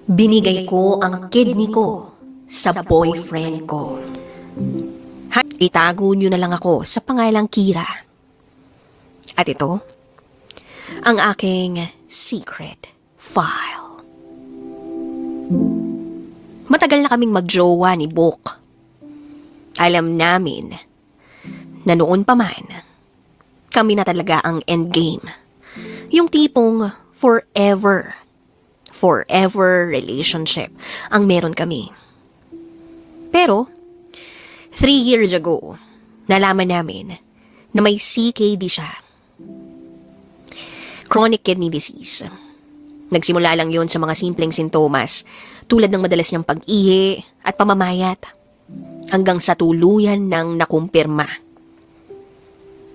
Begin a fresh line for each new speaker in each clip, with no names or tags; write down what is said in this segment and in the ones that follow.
Binigay ko ang kidney ko sa boyfriend ko. Itago niyo na lang ako sa pangalang Kira. At ito, ang aking secret file. Matagal na kaming magjowa ni Bok. Alam namin na noon pa man, kami na talaga ang endgame. Yung tipong forever relationship ang meron kami. Pero, 3 years ago, nalaman namin na may CKD siya. Chronic kidney disease. Nagsimula lang yon sa mga simpleng sintomas tulad ng madalas niyang pag-ihi at pamamayat hanggang sa tuluyan ng nakumpirma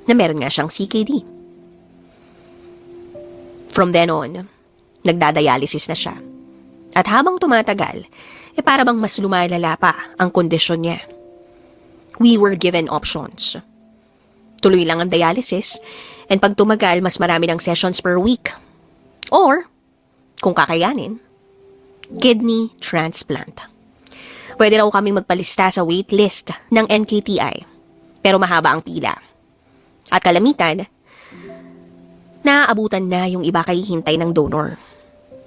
na meron nga siyang CKD. From then on, nagdadialysis na siya. At habang tumatagal, para bang mas lumalala pa ang kondisyon niya. We were given options. Tuloy lang ang dialysis, and pag tumagal, mas marami ng sessions per week. Or, kung kakayanin, kidney transplant. Pwede raw kaming magpalista sa waitlist ng NKTI, pero mahaba ang pila. At kalamitan, naaabutan na yung iba kay hintay ng donor.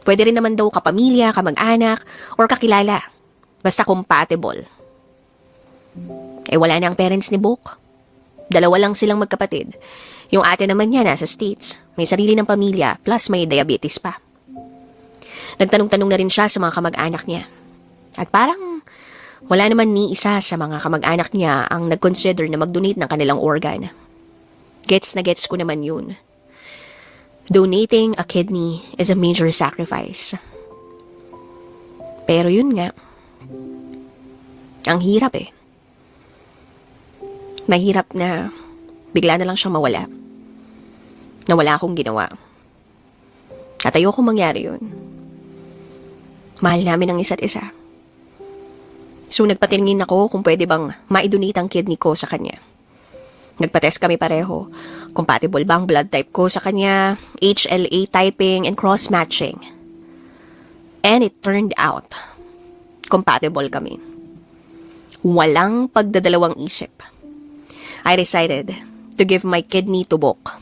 Pwede rin naman daw kapamilya, kamag-anak, or kakilala. Basta compatible. Wala na ang parents ni Bok. 2 lang silang magkapatid. Yung ate naman niya nasa States. May sarili ng pamilya, plus may diabetes pa. Nagtanong-tanong na rin siya sa mga kamag-anak niya. At parang wala naman ni isa sa mga kamag-anak niya ang nag-consider na mag-donate ng kanilang organ. Gets na gets ko naman yun. Donating a kidney is a major sacrifice. Pero yun nga, ang hirap Mahirap na bigla na lang siyang mawala. Na wala akong ginawa. At ayoko mangyari yun. Mahal namin ang isa't isa. So nagpatingin ako kung pwede bang maidonate ang kidney ko sa kanya. Nagpa-test kami pareho. Compatible ba ang blood type ko sa kanya, HLA typing, and cross-matching. And it turned out, compatible kami. Walang pagdadalawang isip. I decided to give my kidney to Bok.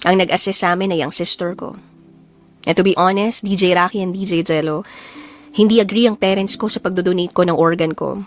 Ang nag-assist sa amin ay ang sister ko. And to be honest, DJ Rocky and DJ Jello, hindi agree ang parents ko sa pagdodonate ko ng organ ko.